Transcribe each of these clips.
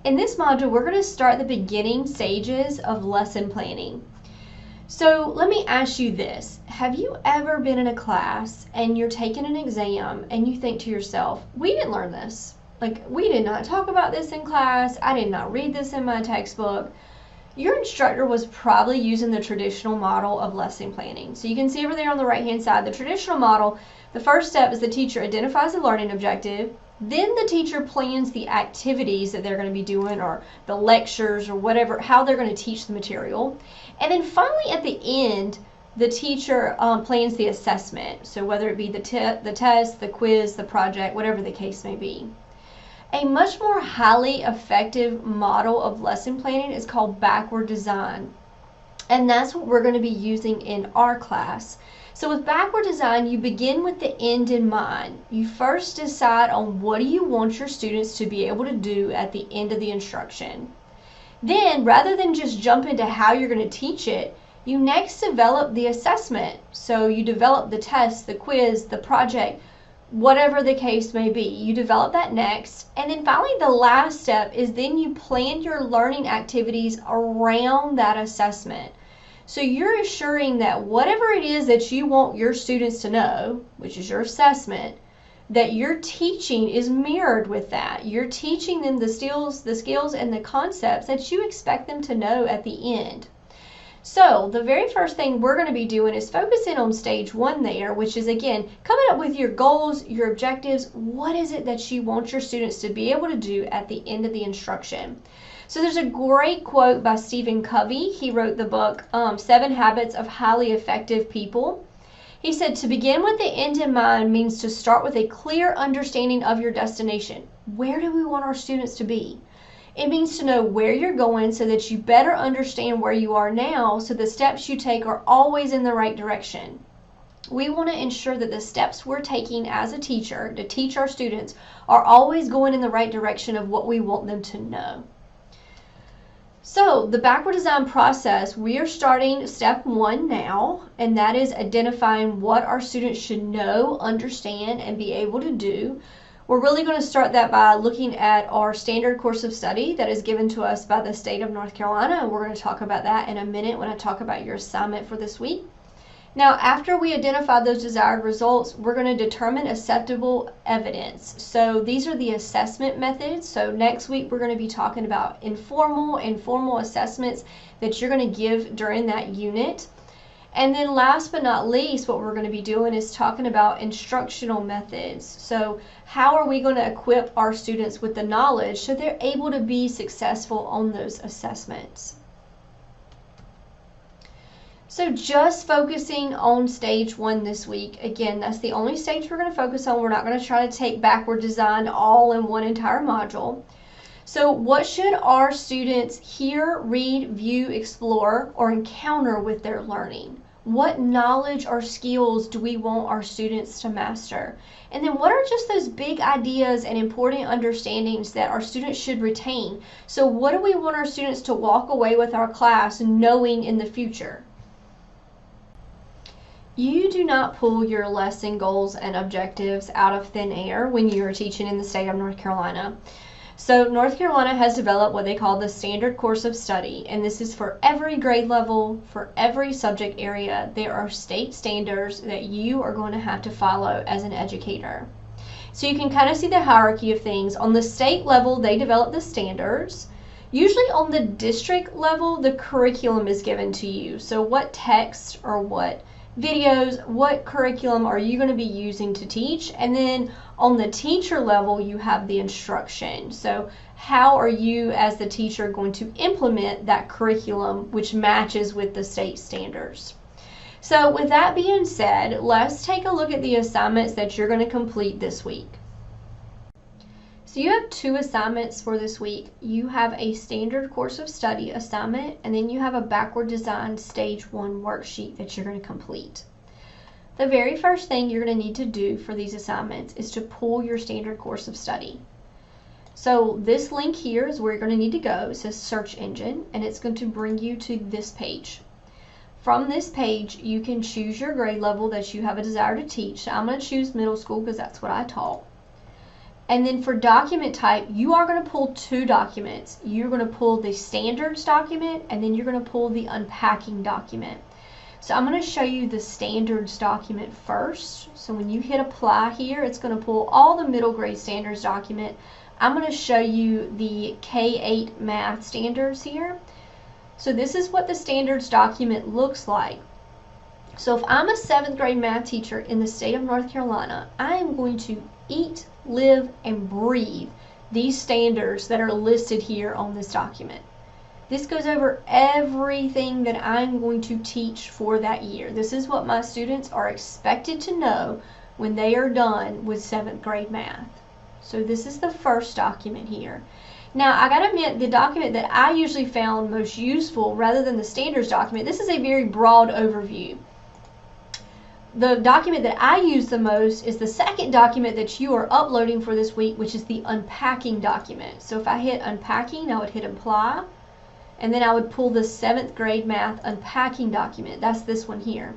In this module, we're going to start the beginning stages of lesson planning. So let me ask you this. Have you ever been in a class and you're taking an exam and you think to yourself, we didn't learn this. Like, we did not talk about this in class. I did not read this in my textbook. Your instructor was probably using the traditional model of lesson planning. So you can see over there on the right-hand side, the traditional model, the first step is the teacher identifies the learning objective. Then the teacher plans the activities that they're going to be doing, or the lectures, or whatever, how they're going to teach the material. And then finally at the end, the teacher plans the assessment. So whether it be the test, the quiz, the project, whatever the case may be. A much more highly effective model of lesson planning is called backward design. And that's what we're going to be using in our class. So with backward design, you begin with the end in mind. You first decide on what do you want your students to be able to do at the end of the instruction. Then, rather than just jump into how you're going to teach it, you next develop the assessment. So you develop the test, the quiz, the project, whatever the case may be. You develop that next. And then finally, the last step is then you plan your learning activities around that assessment. So you're assuring that whatever it is that you want your students to know, which is your assessment, that your teaching is mirrored with that. You're teaching them the skills and the concepts that you expect them to know at the end. So the very first thing we're going to be doing is focusing on stage 1 there, which is, again, coming up with your goals, your objectives. What is it that you want your students to be able to do at the end of the instruction? So there's a great quote by Stephen Covey. He wrote the book 7 Habits of Highly Effective People. He said, to begin with the end in mind means to start with a clear understanding of your destination. Where do we want our students to be? It means to know where you're going so that you better understand where you are now, so the steps you take are always in the right direction. We want to ensure that the steps we're taking as a teacher to teach our students are always going in the right direction of what we want them to know. So the backward design process, we are starting step 1 now, and that is identifying what our students should know, understand, and be able to do. We're really going to start that by looking at our standard course of study that is given to us by the state of North Carolina, and we're going to talk about that in a minute when I talk about your assignment for this week. Now, after we identify those desired results, we're going to determine acceptable evidence. So these are the assessment methods. So next week, we're going to be talking about informal and formal assessments that you're going to give during that unit. And then last but not least, what we're going to be doing is talking about instructional methods. So how are we going to equip our students with the knowledge so they're able to be successful on those assessments? So just focusing on stage 1 this week. Again, that's the only stage we're going to focus on. We're not going to try to take backward design all in one entire module. So what should our students hear, read, view, explore, or encounter with their learning? What knowledge or skills do we want our students to master? And then what are just those big ideas and important understandings that our students should retain? So what do we want our students to walk away with our class knowing in the future? You do not pull your lesson goals and objectives out of thin air when you are teaching in the state of North Carolina. So North Carolina has developed what they call the standard course of study, and this is for every grade level, for every subject area. There are state standards that you are going to have to follow as an educator. So you can kind of see the hierarchy of things. On the state level, they develop the standards. Usually on the district level, the curriculum is given to you. So what text or what videos, what curriculum are you going to be using to teach? And then on the teacher level, you have the instruction. So how are you as the teacher going to implement that curriculum which matches with the state standards? So with that being said, let's take a look at the assignments that you're going to complete this week. So you have 2 assignments for this week. You have a standard course of study assignment, and then you have a backward design stage 1 worksheet that you're going to complete. The very first thing you're going to need to do for these assignments is to pull your standard course of study. So this link here is where you're going to need to go. It says search engine, and it's going to bring you to this page. From this page, you can choose your grade level that you have a desire to teach. So I'm going to choose middle school because that's what I taught. And then for document type, you are going to pull two documents. You're going to pull the standards document, and then you're going to pull the unpacking document. So I'm going to show you the standards document first. So when you hit apply here, it's going to pull all the middle grade standards document. I'm going to show you the K-8 math standards here. So this is what the standards document looks like. So if I'm a 7th grade math teacher in the state of North Carolina, I am going to eat, live, and breathe these standards that are listed here on this document. This goes over everything that I'm going to teach for that year. This is what my students are expected to know when they are done with 7th grade math. So this is the first document here. Now, I gotta admit, the document that I usually found most useful rather than the standards document, this is a very broad overview. The document that I use the most is the second document that you are uploading for this week, which is the unpacking document. So if I hit unpacking, I would hit apply, and then I would pull the 7th grade math unpacking document. That's this one here.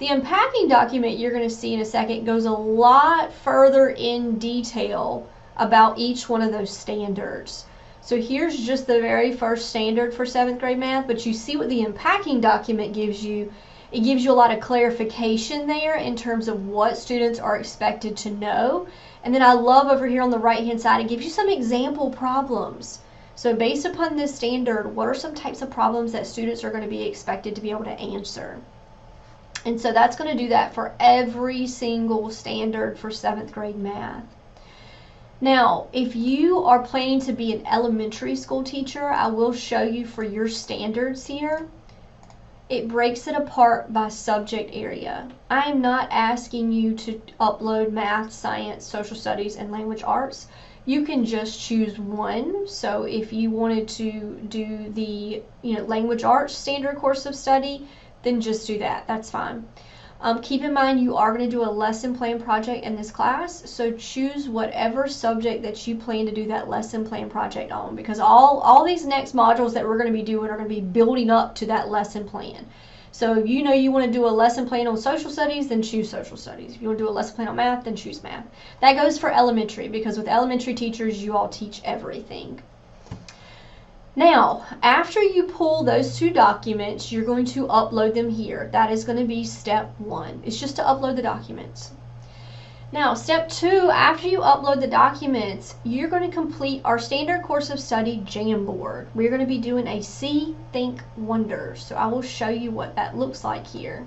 The unpacking document you're going to see in a second goes a lot further in detail about each one of those standards. So here's just the very first standard for 7th grade math, but you see what the unpacking document gives you. It gives you a lot of clarification there in terms of what students are expected to know. And then I love over here on the right hand side, it gives you some example problems. So based upon this standard, what are some types of problems that students are going to be expected to be able to answer? And so that's going to do that for every single standard for 7th grade math. Now, if you are planning to be an elementary school teacher, I will show you for your standards here. It breaks it apart by subject area. I am not asking you to upload math, science, social studies, and language arts. You can just choose one. So if you wanted to do the language arts standard course of study, then just do that. That's fine. Keep in mind you are going to do a lesson plan project in this class, so choose whatever subject that you plan to do that lesson plan project on, because all these next modules that we're going to be doing are going to be building up to that lesson plan. So if you know you want to do a lesson plan on social studies, then choose social studies. If you want to do a lesson plan on math, then choose math. That goes for elementary, because with elementary teachers, you all teach everything. Now, after you pull those two documents, you're going to upload them here. That is going to be step 1. It's just to upload the documents. Now, step 2, after you upload the documents, you're going to complete our standard course of study Jamboard. We're going to be doing a See, Think, Wonder. So I will show you what that looks like here.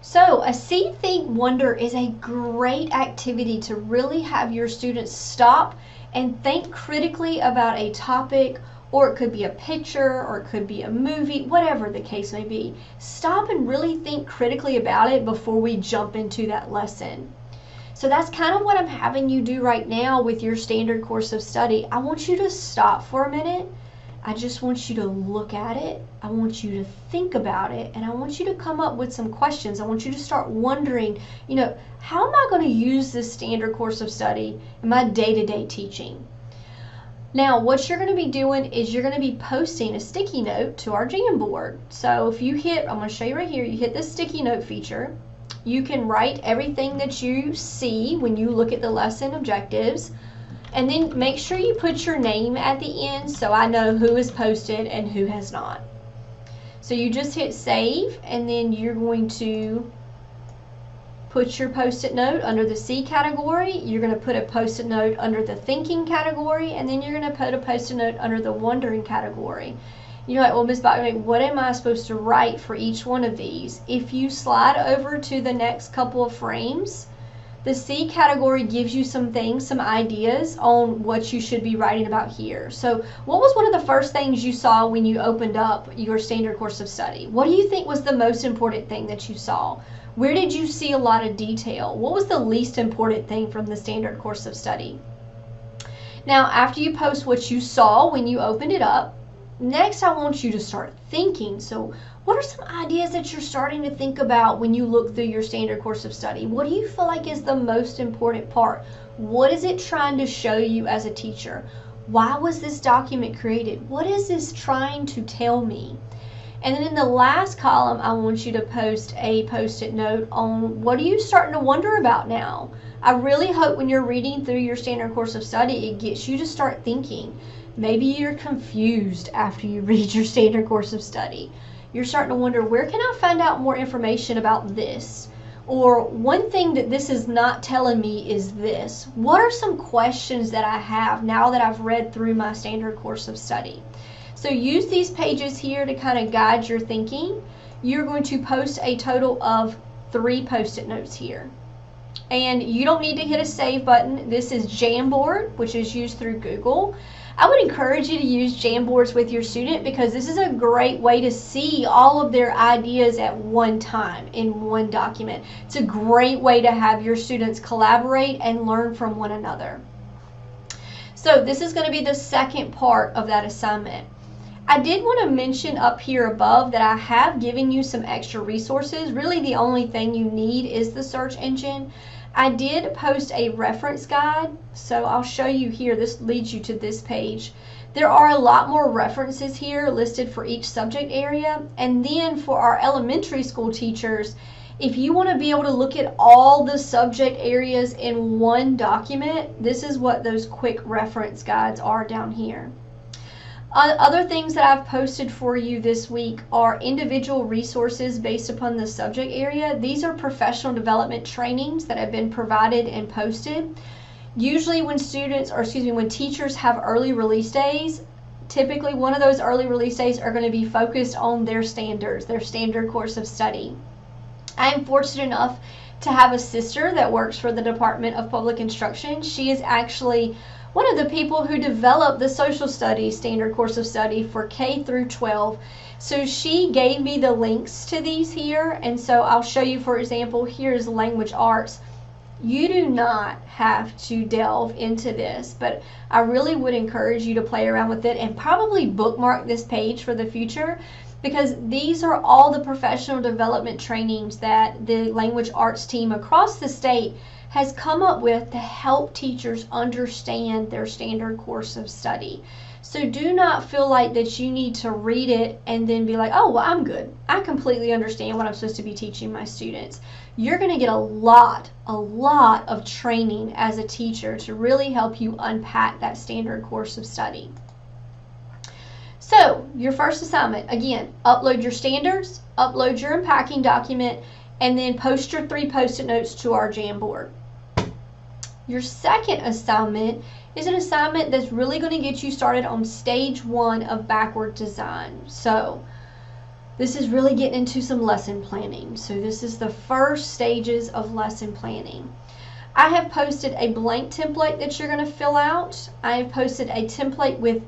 So a See, Think, Wonder is a great activity to really have your students stop and think critically about a topic, or it could be a picture, or it could be a movie, whatever the case may be. Stop and really think critically about it before we jump into that lesson. So that's kind of what I'm having you do right now with your standard course of study. I want you to stop for a minute. I just want you to look at it. I want you to think about it, and I want you to come up with some questions. I want you to start wondering, how am I going to use this standard course of study in my day-to-day teaching? Now, what you're going to be doing is you're going to be posting a sticky note to our Jamboard. So if you hit, I'm going to show you right here, you hit the sticky note feature. You can write everything that you see when you look at the lesson objectives. And then make sure you put your name at the end so I know who has posted and who has not. So you just hit save, and then you're going to put your post-it note under the See category. You're going to put a post-it note under the Thinking category, and then you're going to put a post-it note under the Wondering category. You're like, well, Ms. Bachman, what am I supposed to write for each one of these? If you slide over to the next couple of frames, the See category gives you some things, some ideas on what you should be writing about here. So what was one of the first things you saw when you opened up your standard course of study? What do you think was the most important thing that you saw? Where did you see a lot of detail? What was the least important thing from the standard course of study? Now, after you post what you saw when you opened it up, next I want you to start thinking. So what are some ideas that you're starting to think about when you look through your standard course of study? What do you feel like is the most important part? What is it trying to show you as a teacher? Why was this document created? What is this trying to tell me? And then in the last column, I want you to post a Post-it note on what are you starting to wonder about now. I really hope when you're reading through your standard course of study, it gets you to start thinking. Maybe you're confused after you read your standard course of study. You're starting to wonder, where can I find out more information about this? Or one thing that this is not telling me is this. What are some questions that I have now that I've read through my standard course of study? So use these pages here to kind of guide your thinking. You're going to post a total of 3 Post-it notes here. And you don't need to hit a save button. This is Jamboard, which is used through Google. I would encourage you to use Jamboards with your student because this is a great way to see all of their ideas at one time in one document. It's a great way to have your students collaborate and learn from one another. So this is going to be the second part of that assignment. I did want to mention up here above that I have given you some extra resources. Really the only thing you need is the search engine. I did post a reference guide, so I'll show you here. This leads you to this page. There are a lot more references here listed for each subject area. And then for our elementary school teachers, if you want to be able to look at all the subject areas in one document, this is what those quick reference guides are down here. Other things that I've posted for you this week are individual resources based upon the subject area. These are professional development trainings that have been provided and posted. Usually when when teachers have early release days, typically one of those early release days are going to be focused on their standards, their standard course of study. I am fortunate enough to have a sister that works for the Department of Public Instruction. She is actually one of the people who developed the social studies standard course of study for K through 12. So she gave me the links to these here, and so I'll show you, for example, here's language arts. You do not have to delve into this, but I really would encourage you to play around with it and probably bookmark this page for the future, because these are all the professional development trainings that the language arts team across the state has come up with to help teachers understand their standard course of study. So do not feel like that you need to read it and then be like, oh, well, I'm good. I completely understand what I'm supposed to be teaching my students. You're going to get a lot of training as a teacher to really help you unpack that standard course of study. So your first assignment, again, upload your standards, upload your unpacking document, and then post your 3 Post-it notes to our Jamboard. Your second assignment is an assignment that's really going to get you started on stage 1 of backward design. So this is really getting into some lesson planning. So this is the first stages of lesson planning. I have posted a blank template that you're going to fill out. I have posted a template with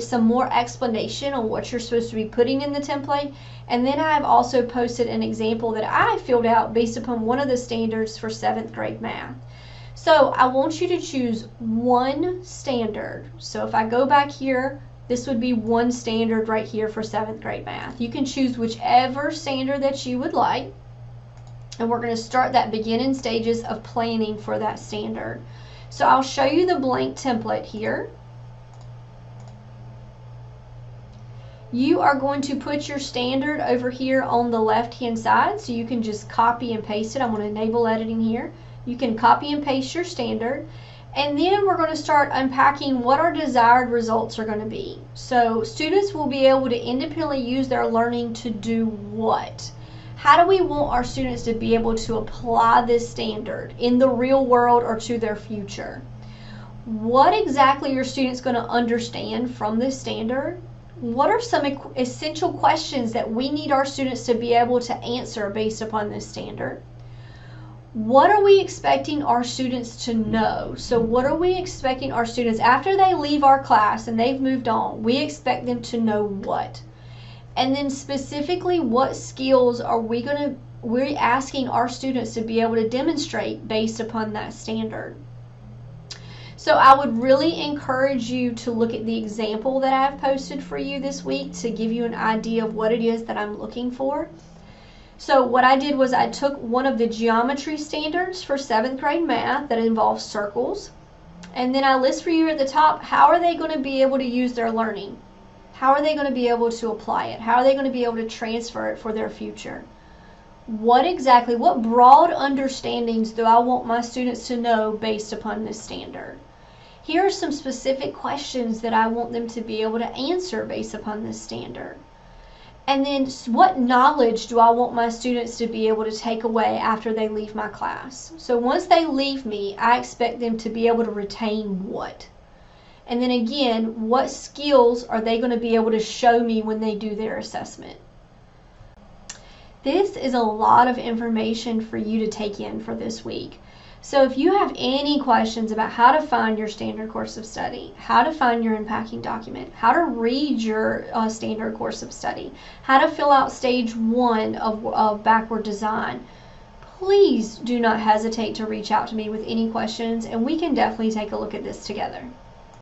some more explanation on what you're supposed to be putting in the template. And then I have also posted an example that I filled out based upon one of the standards for 7th grade math. So I want you to choose one standard. So if I go back here, this would be one standard right here for 7th grade math. You can choose whichever standard that you would like. And we're going to start that beginning stages of planning for that standard. So I'll show you the blank template here. You are going to put your standard over here on the left-hand side, so you can just copy and paste it. I'm going to enable editing here. You can copy and paste your standard, and then we're going to start unpacking what our desired results are going to be. So students will be able to independently use their learning to do what? How do we want our students to be able to apply this standard in the real world or to their future? What exactly are students going to understand from this standard? What are some essential questions that we need our students to be able to answer based upon this standard? What are we expecting our students to know? So what are we expecting our students after they leave our class and they've moved on? We expect them to know what? And then specifically, what skills are we're asking our students to be able to demonstrate based upon that standard? So I would really encourage you to look at the example that I've posted for you this week to give you an idea of what it is that I'm looking for. So what I did was I took one of the geometry standards for 7th grade math that involves circles, and then I list for you at the top, how are they going to be able to use their learning? How are they going to be able to apply it? How are they going to be able to transfer it for their future? What broad understandings do I want my students to know based upon this standard? Here are some specific questions that I want them to be able to answer based upon this standard. And then what knowledge do I want my students to be able to take away after they leave my class? So once they leave me, I expect them to be able to retain what? And then again, what skills are they going to be able to show me when they do their assessment? This is a lot of information for you to take in for this week. So if you have any questions about how to find your standard course of study, how to find your unpacking document, how to read your standard course of study, how to fill out stage 1 of backward design, please do not hesitate to reach out to me with any questions, and we can definitely take a look at this together.